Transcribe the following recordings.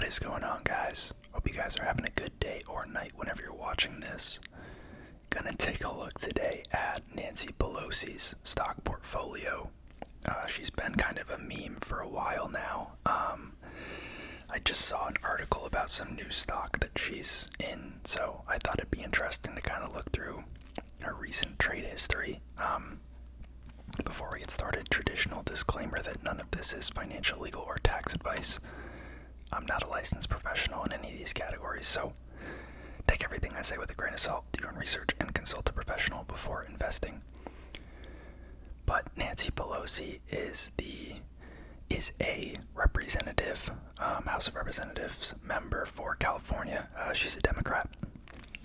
What is going on, guys? Hope you guys are having a good day or night whenever you're watching this. Gonna take a look today at Nancy Pelosi's stock portfolio. She's been kind of a meme for a while now. I just saw an article about some new stock that she's in, so I thought it'd be interesting to kind of look through her recent trade history. Before we get started, traditional disclaimer that none of this is financial, legal, or tax advice. I'm not a licensed professional in any of these categories, so take everything I say with a grain of salt. Do your own research and consult a professional before investing. But Nancy Pelosi is a representative, House of Representatives member for California. She's a Democrat.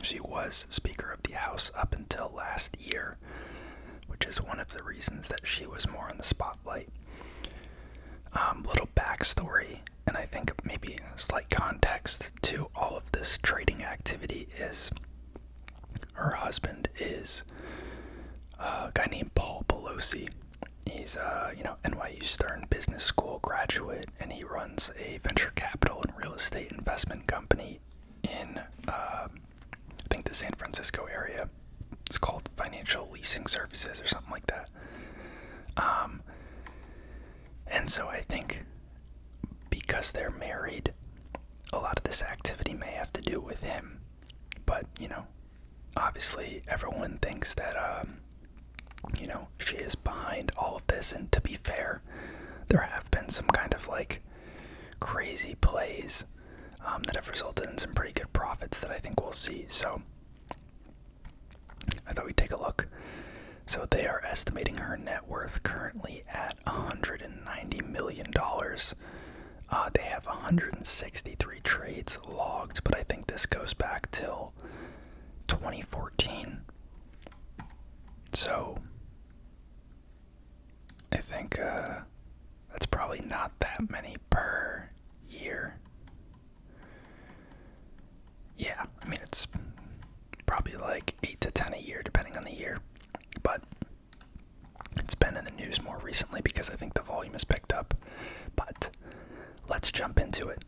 She was Speaker of the House up until last year, which is one of the reasons that she was more in the spotlight. Little backstory, and I think maybe a slight context to all of this trading activity is her husband is a guy named Paul Pelosi. He's NYU Stern Business School graduate, and he runs a venture capital and real estate investment company in I think the San Francisco area. It's called Financial Leasing Services or something like that. And so I think because they're married, a lot of this activity may have to do with him. But, obviously everyone thinks that, she is behind all of this. And to be fair, there have been some kind of crazy plays that have resulted in some pretty good profits that I think we'll see. So I thought we'd take a look. So they are estimating her net worth currently at $190 million. They have 163 trades logged, but I think this goes back till 2014. So I think that's probably not that many per year. Yeah, I mean, it's probably 8 to 10 a year, depending on the year. But it's been in the news more recently because I think the volume has picked up. But let's jump into it.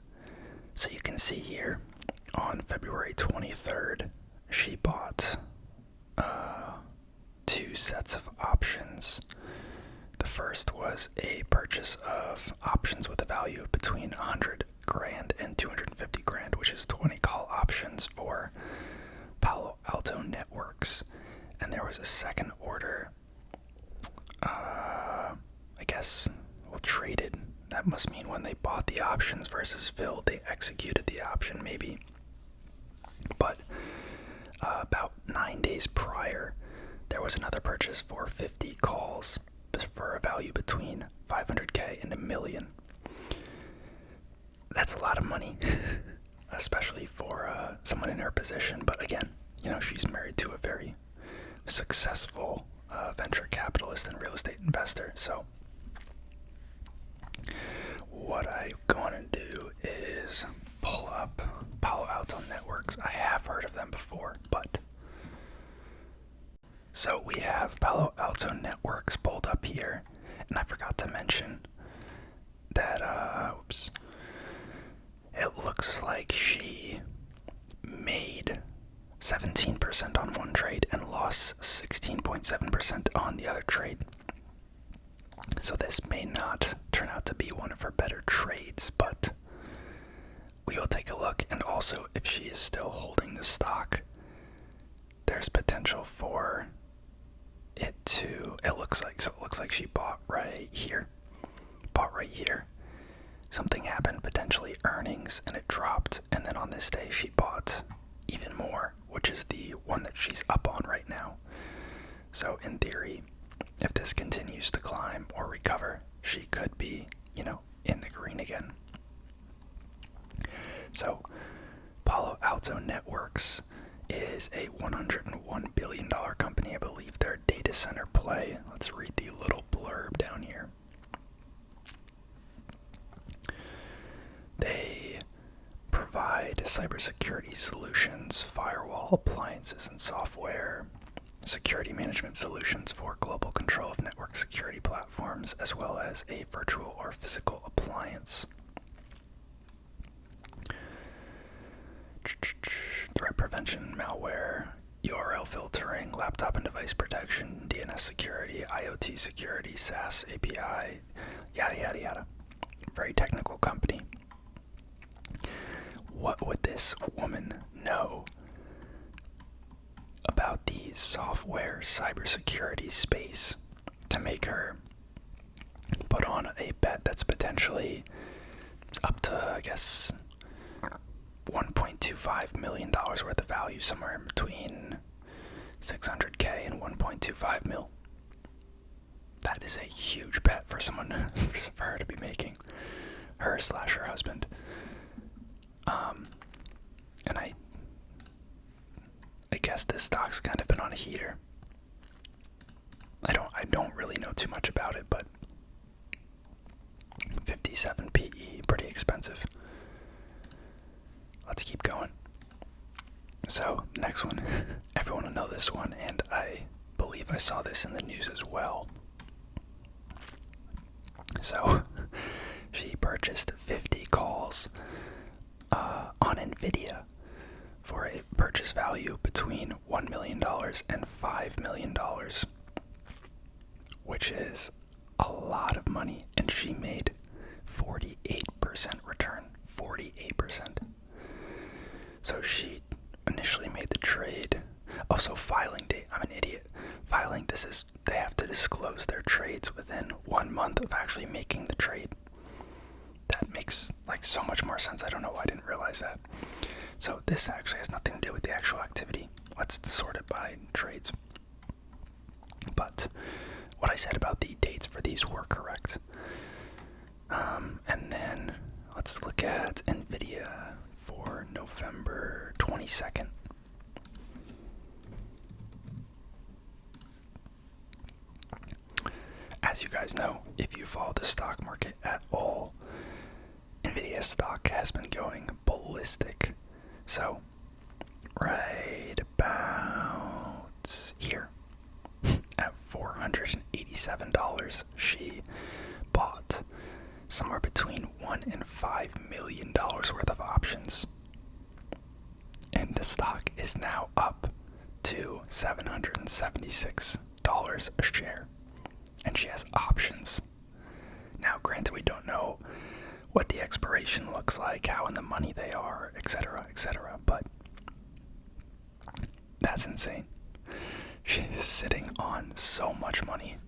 So you can see here on February 23rd, she bought 2 sets of options. The first was a purchase of options with a value of between $100,000 and $250,000, which is 20 call options for Palo Alto Networks. And there was a second order, traded. That must mean when they bought the options versus filled, they executed the option maybe. But about 9 days prior, there was another purchase for 50 calls for a value between $500,000 and $1 million. That's a lot of money, especially for someone in her position. But again, she's married to a very successful venture capitalist and real estate investor. So what I'm going to do is pull up Palo Alto Networks. I have heard of them before, but so we have Palo Alto Networks pulled up here, and I forgot to mention that it looks like she made 17% on one trade and lost 16.7% on the other trade. So this may not turn out to be one of her better trades, but we will take a look. And also, if she is still holding the stock, there's potential for it to, it looks like she bought right here. Something happened, potentially earnings, and it dropped. And then on this day, she bought even more, which is the one that she's up on right now. So in theory, if this continues to climb or recover, she could be, in the green again. So Palo Alto Networks is a $101 billion company. I believe they're a data center play. Let's read the little blurb down here. They provide cybersecurity solutions, firewall appliances and software, security management solutions for global control of network security platforms, as well as a virtual or physical appliance. device protection, DNS security, IoT security, SaaS API, yada yada yada. Very technical company. What would this woman know about the software cybersecurity space to make her put on a bet that's potentially up to, I guess, $1.25 million worth of value, somewhere in between $600K and $1.25 mil. That is a huge bet for someone, for her to be making, her/her husband. And I guess this stock's kind of been on a heater. I don't really know too much about it, but 57 PE, pretty expensive. Let's keep going. So, next one. Everyone will know this one, and I believe I saw this in the news as well. So, she purchased 50 calls on Nvidia for a purchase value between $1 million and $5 million, which is a lot of money, and she made 48% return. 48%. So she initially made the trade. Also, filing date. I'm an idiot. Filing, they have to disclose their trades within 1 month of actually making the trade. That makes so much more sense. I don't know why I didn't realize that. So this actually has nothing to do with the actual activity. Let's sort it by trades. But what I said about the dates for these were correct. And then let's look at Nvidia for November 22nd. As you guys know, if you follow the stock market at all, Nvidia stock has been going ballistic. So, right about here, at $487, she bought somewhere between $1 and $5 million worth of options. And the stock is now up to $776 a share. And she has options. Now, granted, we don't know what the expiration looks like, how in the money they are, etc., but that's insane. She is sitting on so much money.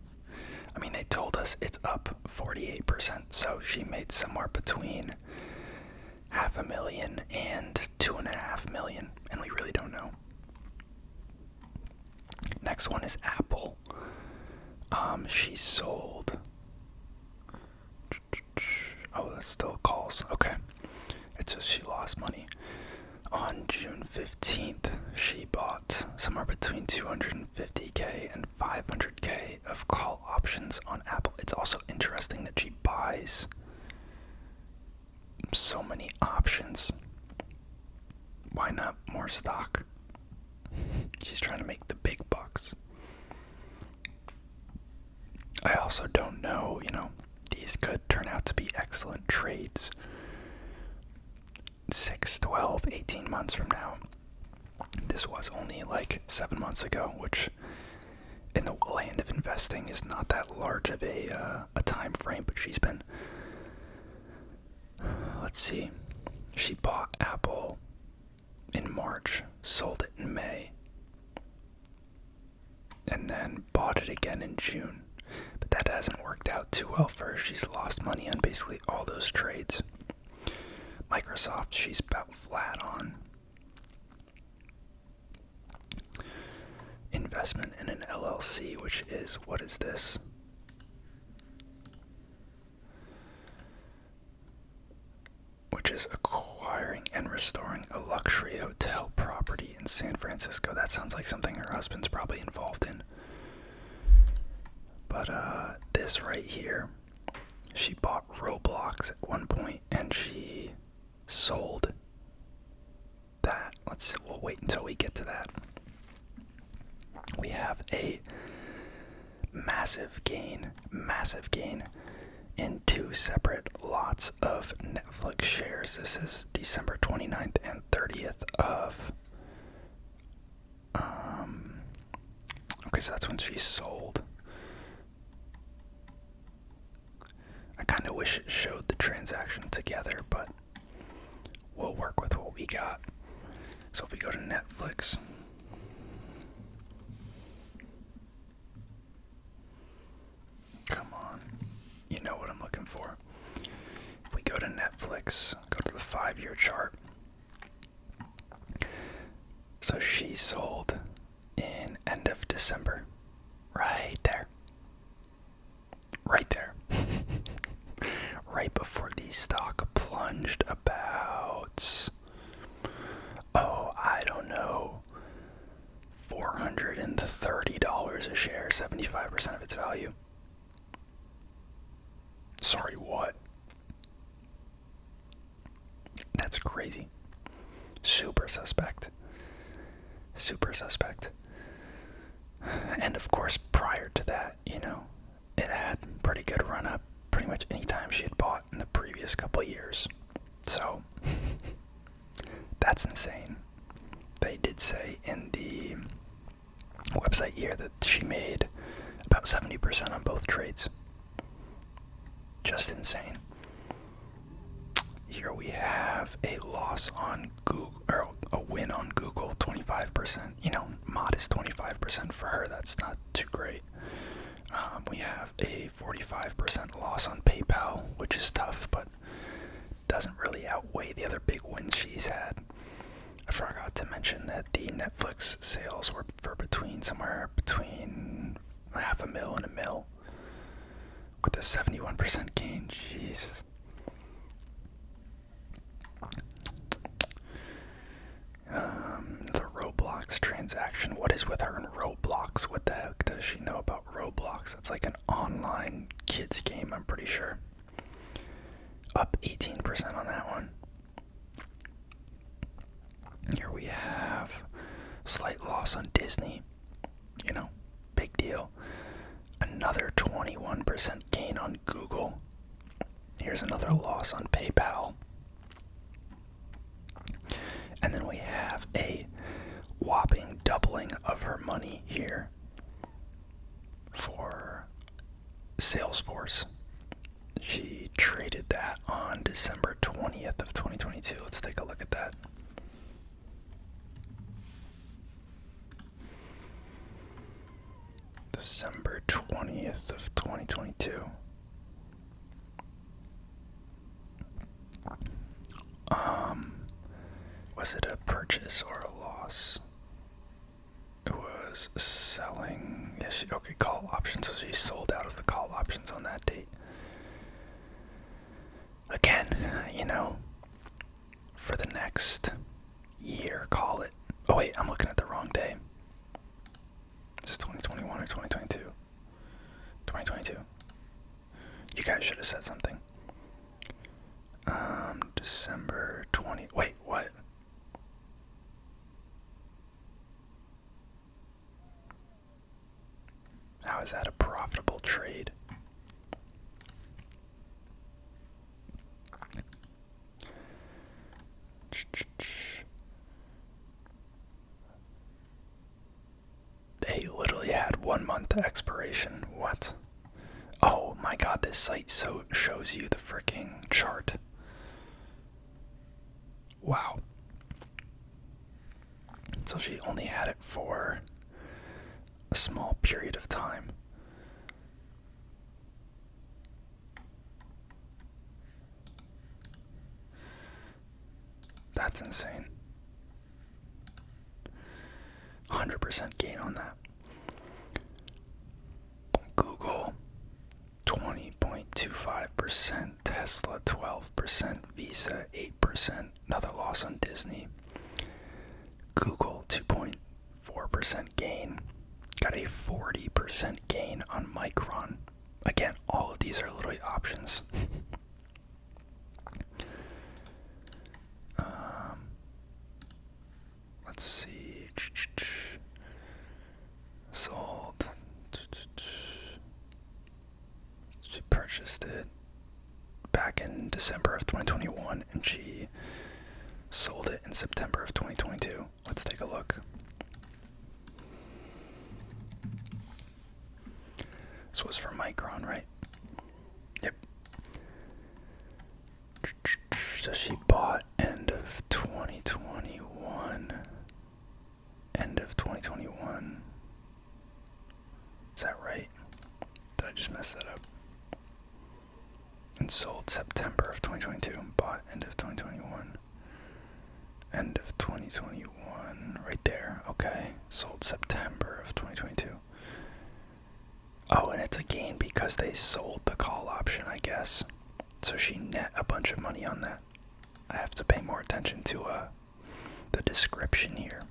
I mean, they told us it's up 48%, so she made somewhere between $500,000 and $2.5 million, and we really don't know. Next one is Apple. She sold. Oh, that's still calls. Okay. It's just she lost money. On June 15th, she bought somewhere between $250K and $500K of call options on Apple. It's also interesting that she buys so many options. Why not more stock? She's trying to make the big bucks. I also don't know, these could turn out to be excellent trades 6, 12, 18 months from now. This was only 7 months ago, which in the land of investing is not that large of a time frame, but she's been, let's see, she bought Apple in March, sold it in May, and then bought it again in June. But that hasn't worked out too well for her. She's lost money on basically all those trades. Microsoft, she's about flat on. Investment in an LLC, which is, what is this? Which is acquiring and restoring a luxury hotel property in San Francisco. That sounds like something her husband's probably involved in. But this right here, she bought Roblox at one point and she sold that. We'll wait until we get to that. We have a massive gain in 2 separate lots of Netflix shares. This is December 29th and 30th of price, that's when she sold. I kind of wish it showed the transaction together, but we'll work with what we got. So if we go to Netflix, come on, you know what I'm looking for. If we go to Netflix, go to the 5-year chart. So she sold in end of December. Right there. Right there. Right before the stock plunged about, I don't know, $430 a share, 75% of its value. Sorry, what? That's crazy. Super suspect. Super suspect. And of course, prior to that, it had pretty good run up pretty much any time she had bought in the previous couple of years. So, that's insane. They did say in the website here that she made about 70% on both trades. Just insane. Here we have a loss on Google, or a win on Google, 25%. Modest 25% for her. That's not too great. We have a 45% loss on PayPal, which is tough, but doesn't really outweigh the other big wins she's had. I forgot to mention that the Netflix sales were for somewhere between $500,000 and $1 million, with a 71% gain. Jesus. The Roblox transaction. What is with her and Roblox? What the heck does she know about Roblox? It's like an online kids game, I'm pretty sure. Up 18% on that one. Here we have slight loss on Disney. Big deal. Another 21% gain on Google. Here's another loss on PayPal. And then we have a whopping doubling of her money here for Salesforce. She traded that on December 20th of 2022. Let's take a look at that. December 20th of 2022. Was it a purchase or a loss? It was selling. Yes, okay, call options. So she sold out of the call options on that date. Again, for the next year, call it. Oh wait, I'm looking at the wrong day. Is this 2021 or 2022? 2022. You guys should have said something. December 20. Wait, what? How is that a profitable trade? They literally had 1 month expiration. What? Oh my god, this site shows you the freaking chart. Wow. So she only had it for a small period of time. That's insane. 100% gain on that. Google 20.25%, Tesla 12%, Visa 8%, another loss on Disney. Google 2.4% gain, got a 40% gain on Micron. Again, all of these are literally options. Let's see. Sold. She purchased it back in December of 2021, and she sold it in September of 2022. Let's take a look. This was for Micron, right? Yep. So she bought end of 2021. End of 2021. Is that right? Did I just mess that up? And sold September of 2022. Bought end of 2021. End of 2021. Right there. Okay. Sold September of 2022. Oh, and it's a gain because they sold the call option, I guess. So she net a bunch of money on that. I have to pay more attention to the description here.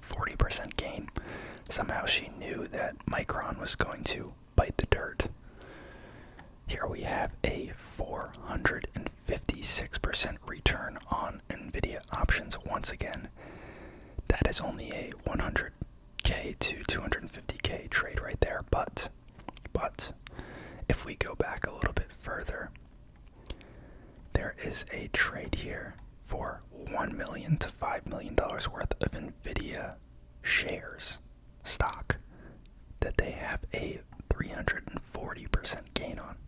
40% gain. Somehow she knew that Micron was going to bite the dirt. Here we have a 456% return on NVIDIA options once again. That is only a 100K to 250K trade right there, but if we go back a little bit further, there is a trade here for $1 million to $5 million worth of NVIDIA shares, stock, that they have a 340% gain on.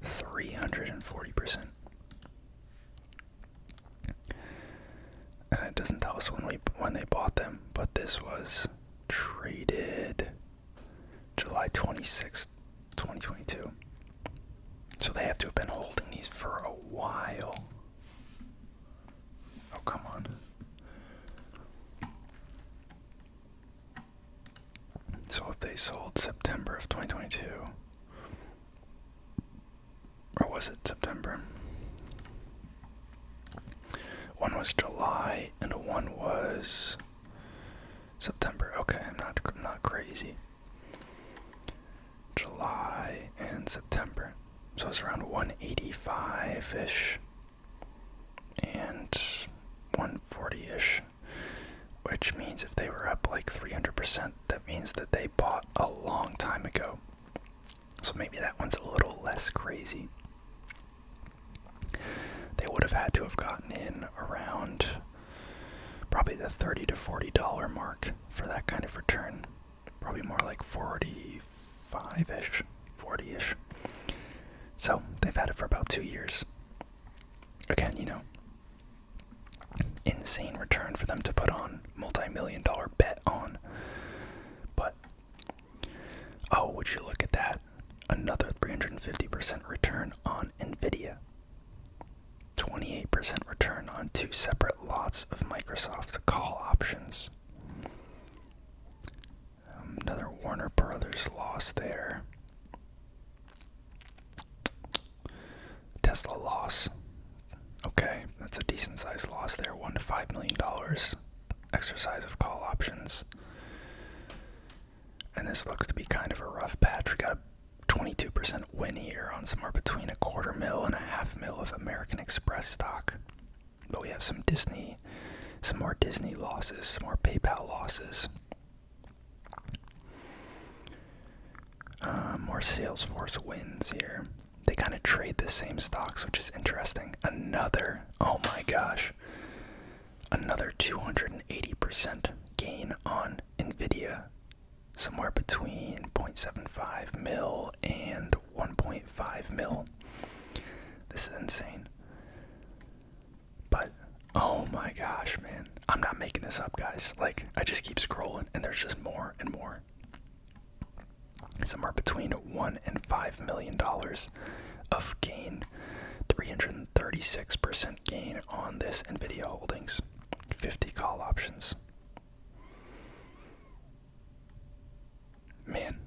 340%. And it doesn't tell us when they bought them, but this was traded July 26th, 2022. So they have to have been holding these for a while. Oh, come on. So if they sold September of 2022, or was it September? One was July and one was September. Okay, I'm not crazy. July and September. So it's around 185-ish and 140-ish, which means if they were up like 300%, that means that they bought a long time ago. So maybe that one's a little less crazy. They would have had to have gotten in around probably the $30 to $40 mark for that kind of return. Probably more like 45-ish, 40-ish. So they've had it for about 2 years. Again, insane return for them to put on multi-million-dollar bet on. But, oh, would you look at that? Another 350% return on NVIDIA. 28% return on 2 separate lots of Microsoft call options. Another Warner Brothers loss there. Tesla loss. Okay, that's a decent sized loss there. $1 to $5 million exercise of call options. And this looks to be kind of a rough patch. We got a 22% win here on somewhere between $250,000 and $500,000 of American Express stock. But we have some more Disney losses, some more PayPal losses. More Salesforce wins here. They kind of trade the same stocks, which is interesting. Oh my gosh, another 280% gain on NVIDIA. Somewhere between $0.75 million and $1.5 million. This is insane. But, oh my gosh, man. I'm not making this up, guys. Like, I just keep scrolling, and there's just more and more. Somewhere between $1 and $5 million of gain. 336% gain on this NVIDIA holdings. 50 call options. Man,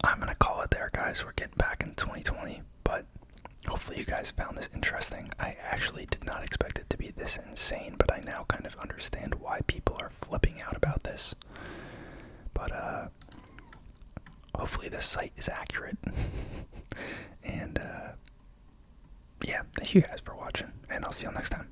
I'm gonna call it there, guys. We're getting back in 2020, but hopefully you guys found this interesting. I actually did not expect it to be this insane, but I now kind of understand why people are flipping out about this. But hopefully this site is accurate. And yeah, thank you guys for watching, and I'll see you all next time.